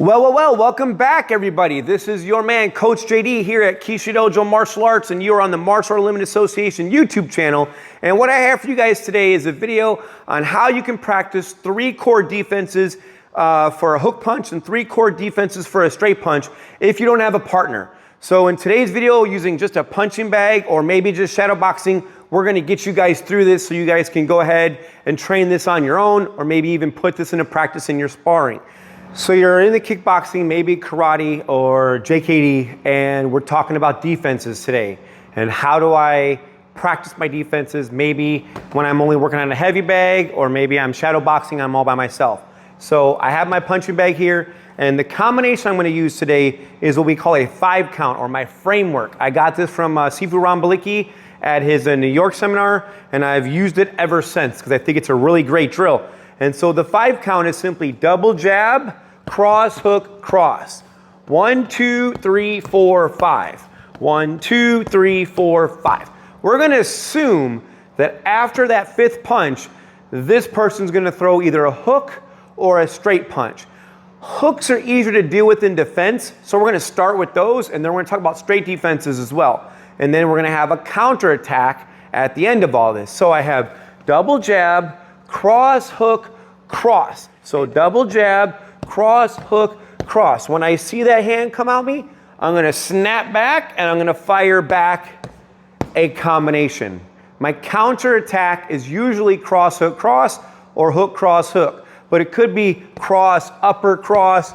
Well, welcome back, everybody. This is your man, Coach JD, here at Keishidojo Martial Arts, and you are on the Martial Arts Limited Association YouTube channel. And what I have for you guys today is a video on how you can practice 3 core defenses for a hook punch and 3 core defenses for a straight punch if you don't have a partner. So in today's video, using just a punching bag or maybe just shadow boxing, we're going to get you guys through this so you guys can go ahead and train this on your own, or maybe even put this into practice in your sparring. So you're in the kickboxing, maybe karate or JKD, and we're talking about defenses today. And how do I practice my defenses? Maybe when I'm only working on a heavy bag, or maybe I'm shadow boxing, I'm all by myself. So I have my punching bag here, and the combination I'm going to use today is what we call a 5 count, or my framework. I got this from Sifu Rambaliki at his New York seminar, and I've used it ever since because I think it's a really great drill. And so the 5 count is simply double jab, cross, hook, cross. 1, 2, 3, 4, 5. 1, 2, 3, 4, 5. We're going to assume that after that 5th punch, this person's going to throw either a hook or a straight punch. Hooks are easier to deal with in defense, so we're going to start with those, and then we're going to talk about straight defenses as well. And then we're going to have a counter attack at the end of all this. So I have double jab, cross, hook, cross. So double jab, cross, hook, cross. When I see that hand come at me, I'm going to snap back and I'm going to fire back a combination. My counter attack is usually cross, hook, cross, or hook, cross, hook. But it could be cross, upper cross,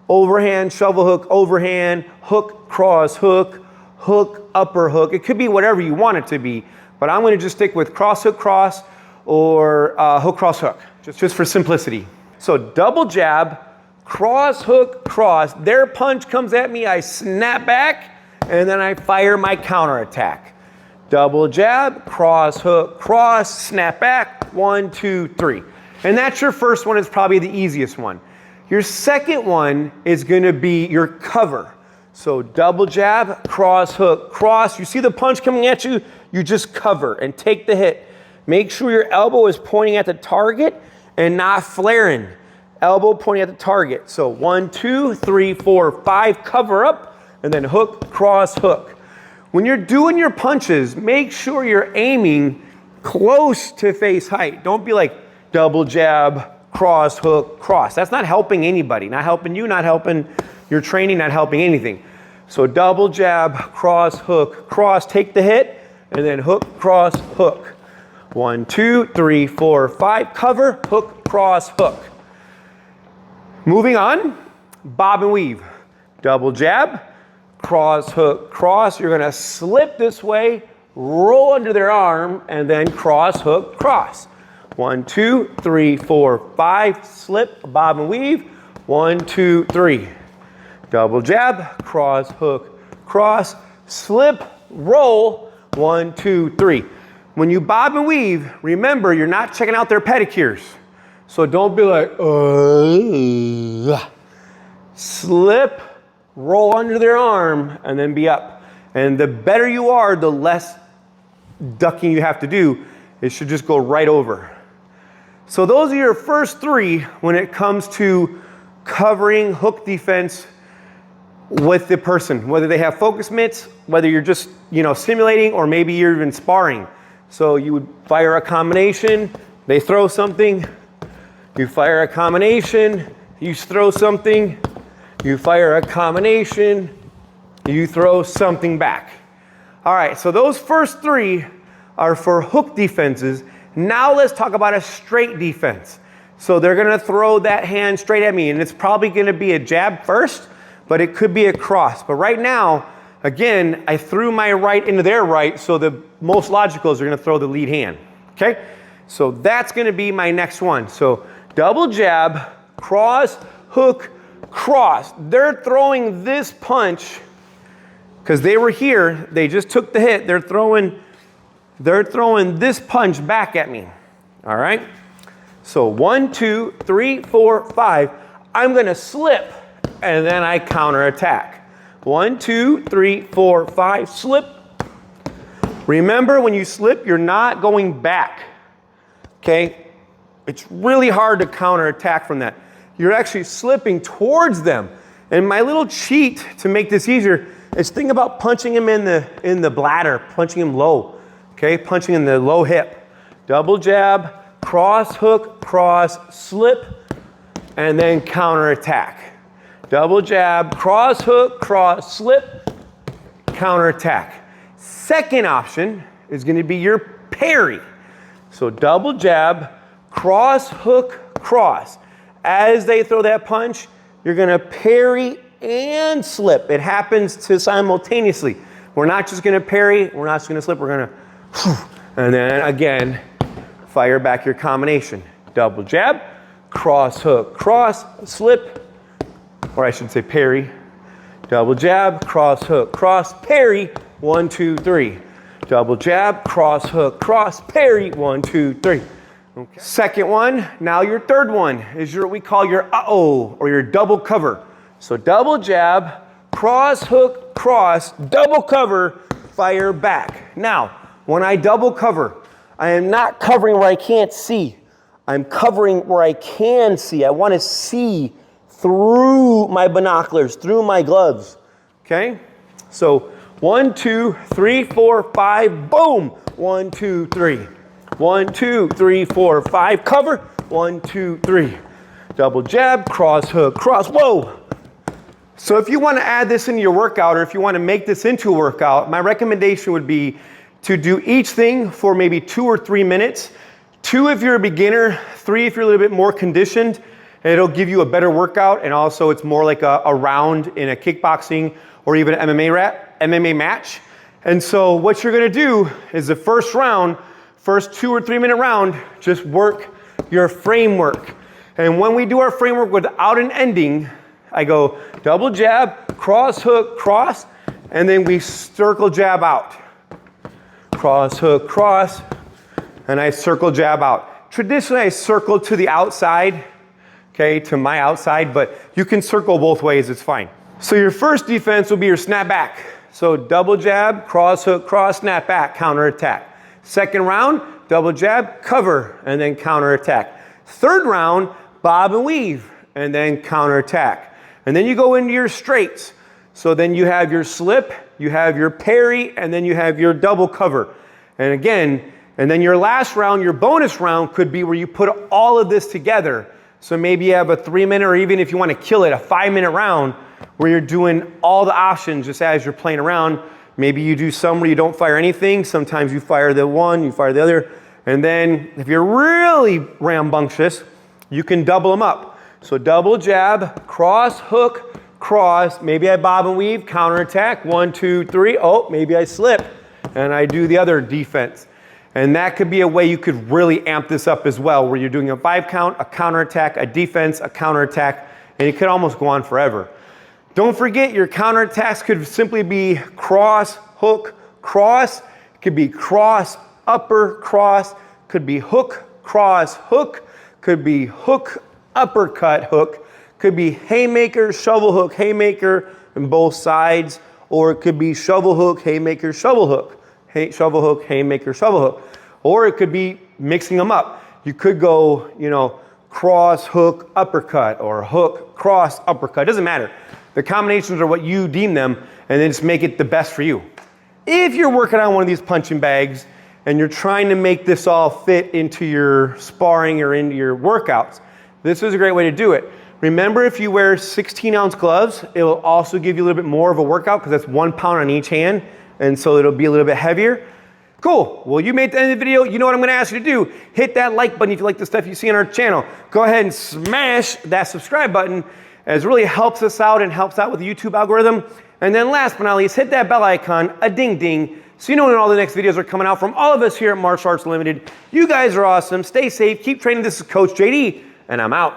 overhand, shovel hook, overhand, hook, cross, hook, hook, upper hook. It could be whatever you want it to be. But I'm going to just stick with cross, hook, cross, or hook, cross, hook, just for simplicity. So double jab, cross, hook, cross. Their punch comes at me, I snap back, and then I fire my counter attack. Double jab, cross, hook, cross, snap back, 1, 2, 3. And that's your first one. Is probably the easiest one. Your second one is going to be your cover. So double jab, cross, hook, cross. You see the punch coming at you, you just cover and take the hit. Make sure your elbow is pointing at the target and not flaring. Elbow pointing at the target. So 1, 2, 3, 4, 5, cover up, and then hook, cross, hook. When you're doing your punches, make sure you're aiming close to face height. Don't be like double jab, cross, hook, cross. That's not helping anybody. Not helping you, not helping your training, not helping anything. So double jab, cross, hook, cross. Take the hit, and then hook, cross, hook. 1, 2, 3, 4, 5. Cover, hook, cross, hook. Moving on, bob and weave. Double jab, cross, hook, cross. You're going to slip this way, roll under their arm, and then cross, hook, cross. 1, 2, 3, 4, 5. Slip, bob and weave. 1, 2, 3. Double jab, cross, hook, cross. Slip, roll. 1, 2, 3. When you bob and weave, remember you're not checking out their pedicures. So don't be like, slip, roll under their arm, and then be up. And the better you are, the less ducking you have to do. It should just go right over. So those are your first 3 when it comes to covering hook defense with the person, whether they have focus mitts, whether you're just, simulating, or maybe you're even sparring. So you would fire a combination, they throw something, you fire a combination, you throw something, you fire a combination, you throw something back. All right, so those first 3 are for hook defenses. Now let's talk about a straight defense. So they're going to throw that hand straight at me, and it's probably going to be a jab first, but it could be a cross. But right now, again, I threw my right into their right, so the most logical is they're going to throw the lead hand. Okay? So that's going to be my next one. So double jab, cross, hook, cross. They're throwing this punch because they were here. They just took the hit. They're throwing this punch back at me. All right? So 1, 2, 3, 4, 5. I'm going to slip, and then I counter attack. 1, 2, 3, 4, 5. Slip. Remember, when you slip, you're not going back. Okay? It's really hard to counter attack from that. you're actually slipping towards them. And my little cheat to make this easier is think about punching him in the bladder, punching him low, okay? Punching in the low hip. Double jab, cross, hook, cross, slip, and then counter attack. Double jab, cross, hook, cross, slip, counter attack. Second option is going to be your parry. So double jab, cross, hook, cross. As they throw that punch, you're going to parry and slip. It happens to simultaneously. We're not just going to parry, we're not just going to slip, we're going to, and then again, fire back your combination. Double jab, cross, hook, cross, slip, or I should say parry. Double jab, cross, hook, cross, parry. 1, 2, 3. Double jab, cross, hook, cross, parry. 1, 2, 3. Okay. Second one, now your third one is what we call your uh-oh, or your double cover. So double jab, cross, hook, cross, double cover, fire back. Now, when I double cover, I am not covering where I can't see. I'm covering where I can see. I want to see through my binoculars, through my gloves. Okay? So 1, 2, 3, 4, 5, boom. 1, 2, 3. 1, 2, 3, 4, 5. Cover. 1, 2, 3. Double jab, cross, hook, cross. Whoa. So if you want to add this into your workout, or if you want to make this into a workout, my recommendation would be to do each thing for maybe 2 or 3 minutes. 2 if you're a beginner, 3 if you're a little bit more conditioned. It'll give you a better workout, and also it's more like a round in a kickboxing or even an MMA match. And so what you're gonna do is the first round, first 2 or 3 minute round, just work your framework. And when we do our framework without an ending, I go double jab, cross, hook, cross, and then we circle jab out. Cross, hook, cross, and I circle jab out. Traditionally, I circle to the outside, okay, to my outside, but you can circle both ways, it's fine. So your first defense will be your snap back. So double jab, cross, hook, cross, snap back, counter attack. Second round, double jab, cover, and then counter attack. Third round, bob and weave, and then counter attack. And then you go into your straights. So then you have your slip, you have your parry, and then you have your double cover. And again, and then your last round, your bonus round, could be where you put all of this together. So maybe you have a 3 minute, or even if you want to kill it, a 5 minute round where you're doing all the options just as you're playing around. Maybe you do some where you don't fire anything. Sometimes you fire the one, you fire the other. And then if you're really rambunctious, you can double them up. So double jab, cross, hook, cross. Maybe I bob and weave, counter attack. 1, 2, 3. Oh, maybe I slip and I do the other defense. And that could be a way you could really amp this up as well, where you're doing a 5 count, a counter attack, a defense, a counter attack, and it could almost go on forever. Don't forget, your counter attacks could simply be cross, hook, cross. It could be cross, upper, cross. Could be hook, cross, hook. Could be hook, uppercut, hook. Could be haymaker, shovel hook, haymaker on both sides. Or it could be shovel hook, haymaker, shovel hook. Shovel hook, haymaker, shovel hook. Or it could be mixing them up. You could go, cross, hook, uppercut, or hook, cross, uppercut. It doesn't matter. The combinations are what you deem them, and then just make it the best for you. If you're working on one of these punching bags and you're trying to make this all fit into your sparring or into your workouts, this is a great way to do it. Remember, if you wear 16-ounce gloves, it will also give you a little bit more of a workout because that's 1 pound on each hand, and so it'll be a little bit heavier. Cool. Well, you made it to the end of the video. You know what I'm going to ask you to do. Hit that like button if you like the stuff you see on our channel. Go ahead and smash that subscribe button, as it really helps us out and helps out with the YouTube algorithm. And then last but not least, hit that bell icon, a ding ding, so you know when all the next videos are coming out from all of us here at Martial Arts Limited. You guys are awesome. Stay safe. Keep training. This is Coach JD, and I'm out.